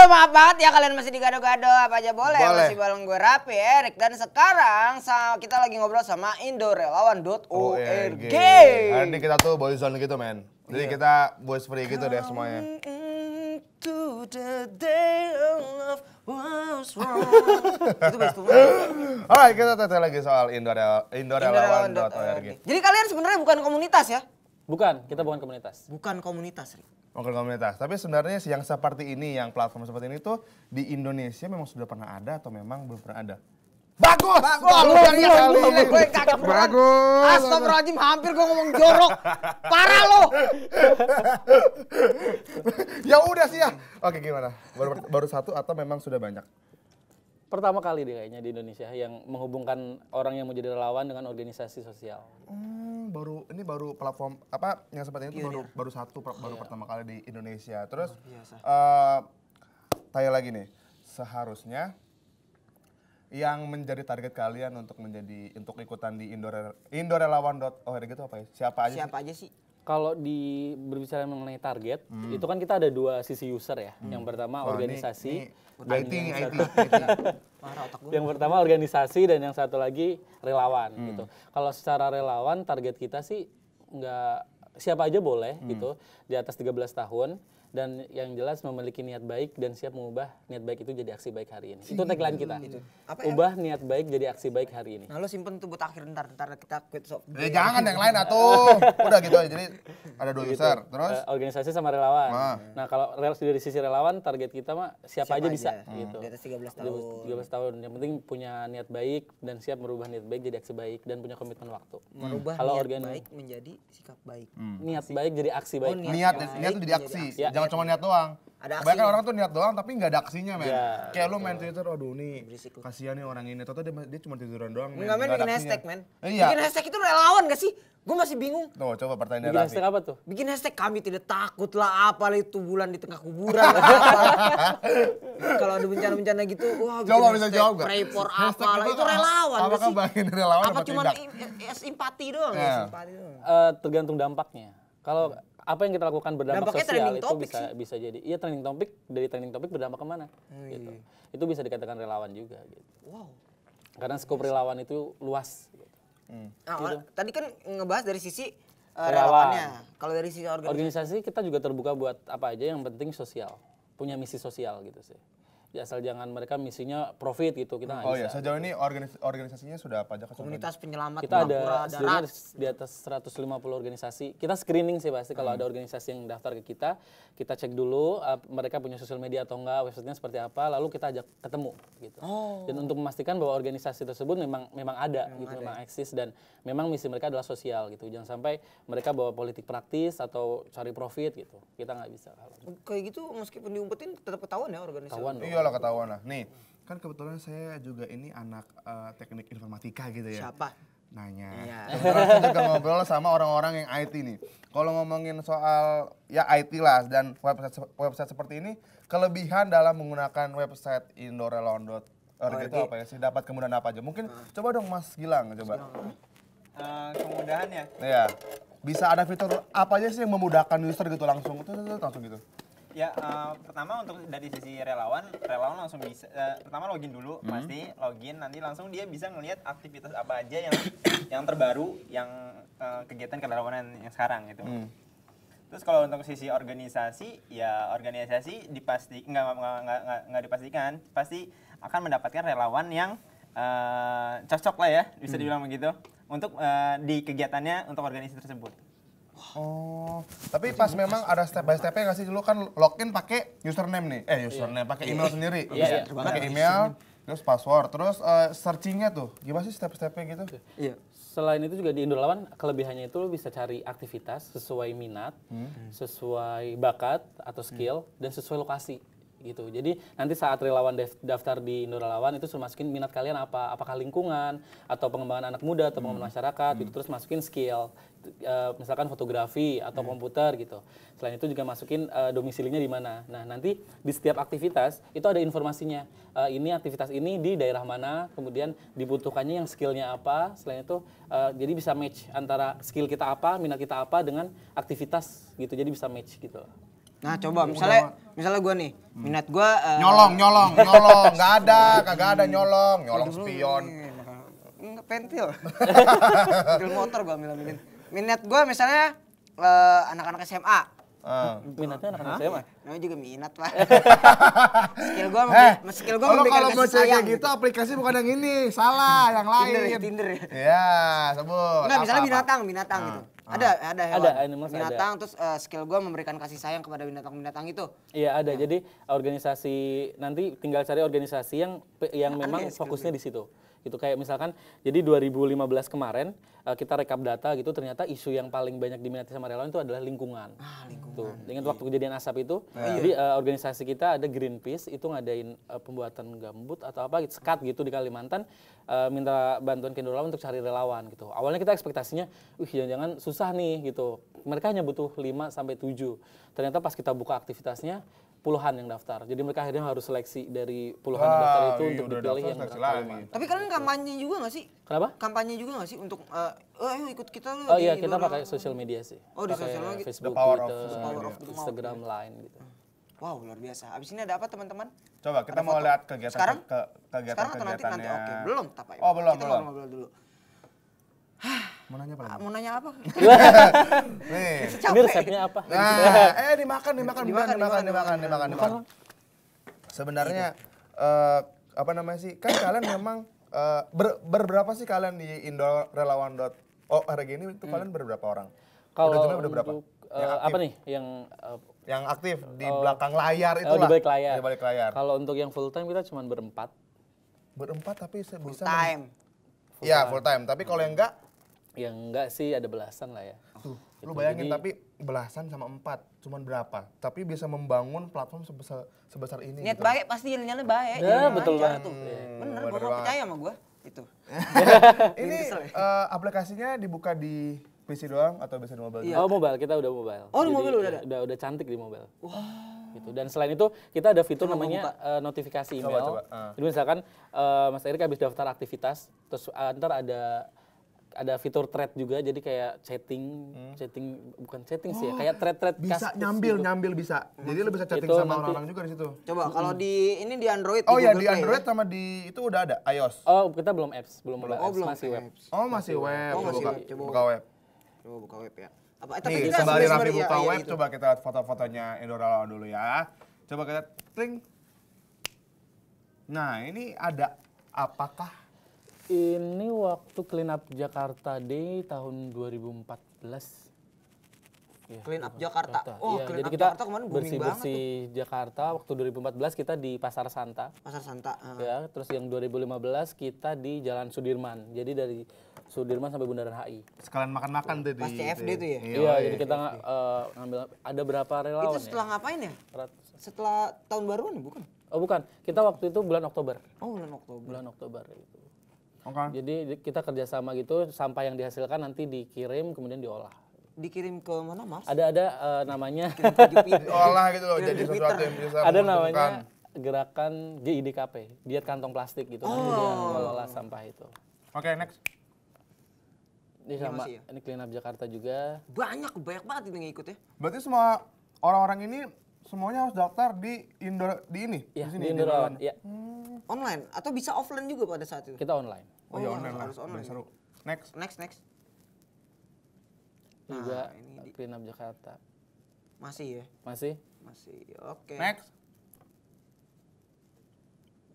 Aduh maaf banget ya kalian masih digado-gado apa aja boleh. Masih bareng gue Raffi Erik dan sekarang kita lagi ngobrol sama indorelawan.org. Hari ini kita tuh boyzone gitu men. Jadi kita boys free gitu deh semuanya. To the day of love was wrong. Itu best tuh. Alright, kita tanya lagi soal indorelawan.org. Jadi kalian sebenarnya bukan komunitas ya? Bukan, kita bukan komunitas. Bukan komunitas, Rik. Bukan komunitas, tapi sebenarnya yang seperti ini, yang platform seperti ini tuh di Indonesia memang sudah pernah ada atau memang belum pernah ada? Bagus! Gue kaget Bagus! Astagfirullahaladzim, hampir gue ngomong jorok. Parah lo! Ya udah sih ya. Oke, gimana? Baru satu atau memang sudah banyak? Pertama kali deh kayaknya di Indonesia yang menghubungkan orang yang mau jadi relawan dengan organisasi sosial. Ini baru platform apa yang seperti itu baru pertama kali di Indonesia. Terus tanya lagi nih, seharusnya yang menjadi target kalian untuk ikutan di indorelawan.org itu apa ya? Siapa aja sih? Kalau berbicara mengenai target, itu kan kita ada dua sisi user ya. Yang pertama organisasi, yang pertama organisasi dan yang satu lagi relawan gitu. Kalau secara relawan target kita sih nggak siapa aja boleh gitu di atas 13 tahun. Dan yang jelas memiliki niat baik dan siap mengubah niat baik itu jadi aksi baik hari ini. Itu tagline kita. Ubah niat baik jadi aksi baik hari ini. Nah lo simpen tuh buat akhir ntar kita quit so. Jangan yang lain atuh. Udah gitu aja. Jadi ada dua user. Terus organisasi sama relawan. Nah kalau dari sisi relawan target kita mah siapa aja bisa gitu. Di atas 13 tahun. 13 tahun. Yang penting punya niat baik dan siap merubah niat baik jadi aksi baik dan punya komitmen waktu. Merubah niat baik menjadi sikap baik. Niat baik jadi aksi baik. Niat itu jadi aksi. Jangan cuma niat doang. Kebanyakan orang tuh niat doang tapi nggak ada aksinya men. Kayak lu main Twitter, aduh nih kasihan nih orang ini. Ternyata dia cuma tiduran doang. Enggak men, bikin hashtag men. Bikin hashtag itu relawan gak sih? Gue masih bingung. Tuh coba pertanyaan Bikin hashtag apa tuh? Bikin hashtag kami tidak takut lah apalah itu bulan di tengah kuburan. Kalau ada bencana-bencana gitu, wah coba bisa jawab gak? Pray for apalah itu relawan gak sih? Apakah bagian relawan apa cuma tidak? simpati doang ya? Simpati doang. Tergantung dampaknya. Kalau apa yang kita lakukan berdampak sosial itu bisa jadi. Iya trending topik berdampak kemana? Gitu. Itu bisa dikatakan relawan juga. Gitu. Wow. Karena skop relawan itu luas. Gitu. Nah, tadi kan ngebahas dari sisi relawannya. Kalau dari sisi organisasi kita juga terbuka buat apa aja yang penting sosial, punya misi sosial gitu sih. Ya, asal jangan mereka misinya profit gitu, kita nggak bisa. Oh iya, sejauh ini organisasinya sudah apa aja? Komunitas penyelamat kita ada sebenarnya di atas 150 organisasi. Kita screening sih pasti kalau ada organisasi yang daftar ke kita cek dulu mereka punya sosial media atau enggak, websitenya seperti apa, lalu kita ajak ketemu gitu. Dan untuk memastikan bahwa organisasi tersebut memang ada gitu, memang eksis dan memang misi mereka adalah sosial gitu. Jangan sampai mereka bawa politik praktis atau cari profit gitu. Kita nggak bisa. Kayak gitu meskipun diumpetin tetap ketahuan ya organisasi. Iyalah ketahuan lah. Nih, kan kebetulan saya juga ini anak teknik informatika gitu ya. Siapa? Nanya. Kebetulan saya juga ngobrol sama orang-orang yang IT nih. Kalau ngomongin soal ya IT lah dan website seperti ini, kelebihan dalam menggunakan website indorelawan.org itu apa ya sih? Dapat kemudahan apa aja? Mungkin coba dong Mas Gilang coba. Kemudahannya? Iya. Bisa ada fitur apa aja sih yang memudahkan user gitu langsung gitu. Ya, pertama untuk dari sisi relawan langsung bisa, pertama login dulu, pasti login, nanti langsung dia bisa ngelihat aktivitas apa aja yang terbaru, yang kegiatan kerelawanan yang sekarang gitu. Terus kalau untuk sisi organisasi, ya organisasi nggak dipastikan, pasti akan mendapatkan relawan yang cocok lah ya, bisa dibilang begitu, untuk di kegiatannya untuk organisasi tersebut. Oh, tapi pas memang ada step by stepnya nggak sih? Dulu kan login pakai username nih, pakai email sendiri. Pakai email, terus password, terus searchingnya tuh, gimana sih step-stepnya gitu? Iya. Selain itu juga di Indorelawan kelebihannya itu lo bisa cari aktivitas sesuai minat, sesuai bakat atau skill dan sesuai lokasi. Gitu. Jadi nanti saat relawan daftar di Indorelawan itu suruh masukin minat kalian apa, apakah lingkungan atau pengembangan anak muda atau pengembangan masyarakat gitu, terus masukin skill misalkan fotografi atau komputer gitu. Selain itu juga masukin domisilinya di mana. Nah, nanti di setiap aktivitas itu ada informasinya. Ini aktivitas ini di daerah mana, kemudian dibutuhkannya yang skillnya apa. Selain itu jadi bisa match antara skill kita apa, minat kita apa dengan aktivitas gitu. Jadi bisa match gitu. Nah, coba misalnya gua nih, minat gua Nyolong, kagak ada nyolong spion. Enggak pentil. Pentil motor gua ambilin. Minat gua misalnya anak-anak SMA. Minatnya anak-anak SMA. Namanya juga minat, Pak. skill gua Kalau memberikan mau kasih sayang gitu aplikasi bukan yang ini, salah yang lain. Tinder ya. Iya, sebut. Enggak, misalnya binatang gitu. Ada hewan. Ada, animals binatang, terus skill gue memberikan kasih sayang kepada binatang-binatang itu. Iya ada. Jadi organisasi nanti tinggal cari organisasi yang memang fokusnya di situ. Gitu kayak misalkan jadi 2015 kemarin kita rekap data gitu ternyata isu yang paling banyak diminati sama relawan itu adalah lingkungan. Tuh, ingat waktu kejadian asap itu. Jadi organisasi kita ada Greenpeace itu ngadain pembuatan gambut atau apa gitu, sekat gitu di Kalimantan minta bantuan ke Indorelawan untuk cari relawan gitu. Awalnya kita ekspektasinya jangan-jangan susah nih gitu. Mereka hanya butuh 5 sampai 7. Ternyata pas kita buka aktivitasnya puluhan yang daftar. Jadi mereka akhirnya harus seleksi dari puluhan yang daftar itu untuk dipilih yang Kalimantan. Tapi kalian kampanye juga nggak sih? Kenapa? Kampanye juga nggak sih untuk ayo ikut kita lu. Oh iya, kita pakai sosial media sih. Oh, di sosial media. Facebook, The power Twitter, of Instagram, Line gitu. Wow, luar biasa. Abis ini ada apa teman-teman? Coba kita mau lihat kegiatan Sekarang? kegiatan Sekarang atau nanti? kegiatannya. Oke, belum Tapai. Oh, belum. Kita ngobrol dulu. Mau nanya apa lagi? Mau nanya apa? Nih. Ini resepnya apa? Nah, dimakan. Sebenarnya apa namanya sih? Kan kalian memang berberapa sih kalian di indorelawan.org ini itu kalian berberapa orang? Kalau udah berapa? untuk apa nih yang aktif di belakang layar itu di balik layar. Di balik layar. Kalau untuk yang full time kita cuma berempat. Berempat tapi bisa Time. Iya, full time. Tapi kalau yang enggak Yang enggak sih ada belasan lah ya. tuh, lu bayangin tapi belasan sama 4 cuman berapa? Tapi bisa membangun platform sebesar ini. Niat gitu. baik pasti jalannya baik. Ya, betul banget. tuh. Bener, bener gua banget. percaya sama gua. Itu. Ini aplikasinya dibuka di PC doang atau bisa di mobile? Oh mobile, kita udah mobile. Oh, di Jadi, mobile udah ada? Udah cantik di mobile. Gitu. Dan selain itu kita ada fitur namanya notifikasi email. Coba. Jadi misalkan Mas Erik habis daftar aktivitas, terus ntar ada fitur thread juga, jadi kayak chatting bukan chatting sih ya, kayak thread Bisa nyambil bisa. Jadi lu bisa chatting Itu sama nanti- orang-orang juga di situ. Coba kalau di ini di Android Oh ya Google di Play, Android sama di itu udah ada iOS. Oh kita belum apps, belum mobile apps, belum masih web. apps. Oh masih web. Oh, masih buka, web. Coba. buka web. Coba buka web ya. Tapi Nih kita sembari Raffi sembari- buka iya, web, gitu. coba kita lihat foto-fotonya Indorelawan dulu ya. Coba kita klik. Nah ini ada apakah? Ini waktu Clean Up Jakarta Day tahun 2014. Ya, Clean Up Jakarta. Oh, Iya, Clean jadi Up kita Jakarta kemarin booming bersih-bersih Jakarta waktu 2014 kita di Pasar Santa. Pasar Santa. Ya, terus yang 2015 kita di Jalan Sudirman. Jadi dari Sudirman sampai Bundaran HI. Sekalian makan-makan tuh di Pas CFD tuh ya? Iya, jadi kita ngambil ada berapa relawan Itu setelah ngapain ya? ya? Setelah tahun baruan ya, bukan? Oh bukan, kita waktu itu bulan Oktober. Oh, bulan Oktober. Bulan Oktober itu. Oke. Jadi kita kerjasama gitu, sampah yang dihasilkan nanti dikirim kemudian diolah. Dikirim ke mana, Mas? Ada namanya, Diolah gitu loh, jadi sesuatu yang bisa ada menguntungkan. namanya gerakan GIDKP, diet kantong plastik gitu. Nanti dia mengelola sampah itu. Oke, next. Ini sama, masih ya? ini Clean Up Jakarta juga. Banyak banget ini yang ikut ya. Berarti semua orang-orang ini semuanya harus daftar di ini. Iya, sini, di Indorelawan. Iya, Online atau bisa offline juga pada saat itu? kita online. Oh iya online lah, harus online. udah seru. Next. Next. Juga ini Clean Up Jakarta. Masih ya? Masih? Masih. Oke. Next.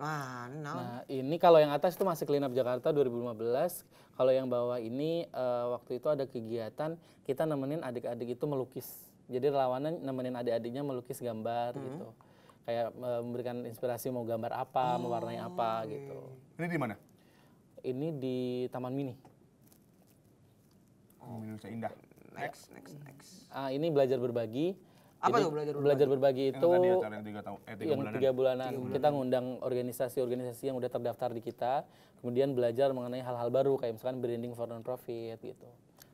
Nah, ini naon? Nah, ini kalau yang atas itu masih Clean Up Jakarta 2015. Kalau yang bawah ini waktu itu ada kegiatan kita nemenin adik-adik itu melukis. Jadi relawannya nemenin adik-adiknya melukis gambar gitu. Kayak memberikan inspirasi mau gambar apa, mewarnai apa gitu. Ini di mana? Ini di Taman Mini. Indonesia Indah. Next. Ini belajar berbagi. Apa Jadi, tuh belajar Belajar berbagi Yang itu tadi acara yang 3 tahun, 3 yang bulanan. 3 bulanan. Kita ngundang organisasi-organisasi yang udah terdaftar di kita, kemudian belajar mengenai hal-hal baru kayak misalkan branding for non-profit gitu,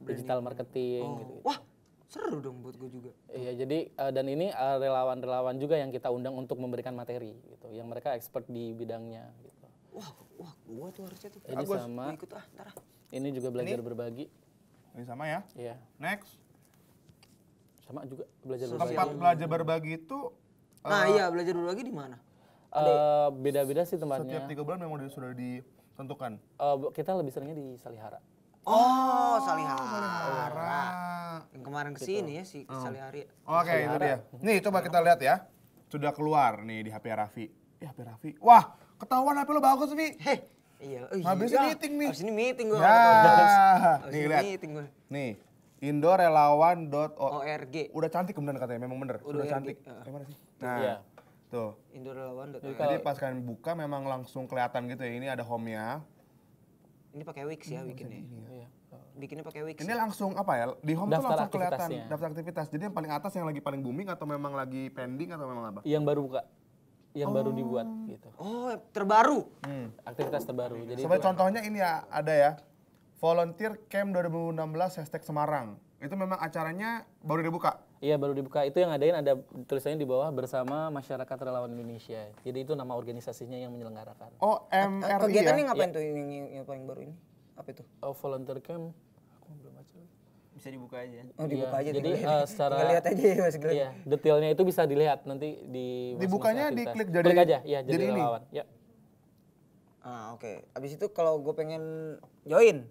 digital marketing gitu. Wah, seru dong buat gue juga. Iya, jadi dan ini relawan-relawan juga yang kita undang untuk memberikan materi gitu, yang mereka expert di bidangnya gitu. Wah, gua tuh harusnya tuh. Ini sama, Gua ikut ntar ah. ini juga belajar berbagi. Ini sama ya. Iya. Next. sama juga belajar Tempat belajar berbagi itu Nah iya, belajar berbagi di mana? beda-beda sih tempatnya. setiap 3 bulan memang sudah ditentukan. Kita lebih seringnya di Salihara. Oh, Salihara. Salihara. Yang kemarin kesini ya si Salihari. Oke, itu dia. Nih coba kita lihat ya. Sudah keluar nih di HP Raffi. HP Raffi. Wah, ketahuan HP lo bagus, Vi. Heh, iya. Habis ini meeting nih. Habis ini meeting gue. Ya. Habis Nih ini lihat. meeting gue. Nih, indorelawan.org. ORG. Udah cantik kemudian katanya, memang bener. Udah cantik. Mana sih? Nah, Iya. tuh. Indorelawan.org. Jadi pas kalian buka memang langsung kelihatan gitu ya. Ini ada home-nya. Ini pakai Wix ya bikinnya. Iya. Bikinnya pakai Wix. Ini langsung apa ya? Di home tuh Daftar langsung kelihatan aktivitasnya. daftar aktivitas. Jadi yang paling atas yang lagi paling booming atau memang lagi pending atau memang apa? Yang baru buka, yang baru dibuat gitu. Oh, terbaru. Aktivitas terbaru. Jadi Sebagai contohnya ini ya ada ya. Volunteer Camp 2016 #Semarang. Itu memang acaranya baru dibuka. iya baru dibuka. Itu yang ngadain ada tulisannya di bawah bersama Masyarakat Relawan Indonesia. Jadi itu nama organisasinya yang menyelenggarakan. Oh, MRI Kegiatannya ya? ngapain tuh yang paling baru ini? Apa itu? Volunteer Camp, aku belum baca. Bisa dibuka aja. Oh, dibuka Iya, aja. jadi, tinggal secara- tinggal lihat aja ya Mas Glenn. Iya, detailnya itu bisa dilihat nanti di Dibukanya masing-masing diklik aktivitas. jadi- Klik aja, ya jadi jadi ini? relawan. Ya. Ah, oke. Abis itu kalau gue pengen join.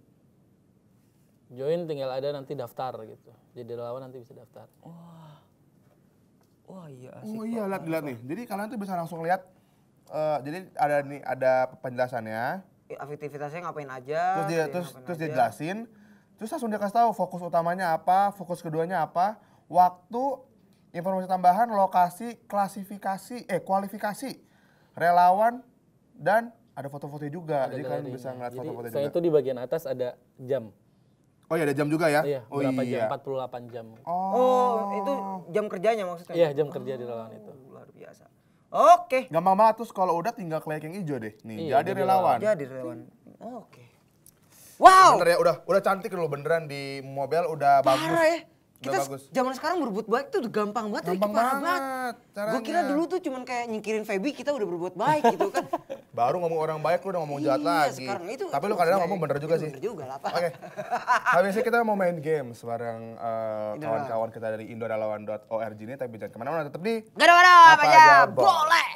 Join tinggal ada nanti daftar gitu. Jadi relawan nanti bisa daftar. Wah, iya asik. Oh iya, lihat nih. Jadi kalian tuh bisa langsung lihat jadi ada penjelasannya. Aktivitasnya ngapain aja? dia Terus ngapain aja. dijelasin. Terus langsung dikasih tahu fokus utamanya apa, fokus keduanya apa, waktu, informasi tambahan, lokasi, kualifikasi, relawan, dan ada foto-foto juga. Ada Jadi kalian galerinya. bisa ngeliat Jadi foto-foto saya juga. itu di bagian atas ada jam. Oh iya, ada jam juga ya? Iya, Oh berapa iya. jam? 48 jam. Oh, itu jam kerjanya maksudnya? Iya, jam kerja di relawan itu. Luar biasa. Oke. Gampang banget, terus kalau udah tinggal klik yang hijau deh. Nih, Iya, jadi jadi relawan. Jadi relawan. Oke. Wow. Bener ya, udah cantik loh beneran di mobile udah bagus. Parah ya. Udah Kita bagus. zaman sekarang berbuat baik tuh udah gampang banget. Gampang Parah banget caranya. Gue kira dulu tuh cuman kayak nyingkirin Feby kita udah berbuat baik gitu kan. Baru ngomong orang baik lu udah ngomong jahat lagi. Sekarang itu. Tapi lu kadang ngomong bener juga sih. Bener juga lah, Pak. Oke. Habis ini kita mau main game bareng kawan-kawan kita dari indorelawan.org ini, tapi jangan kemana-mana, tetap di Gado-gado apa aja boleh.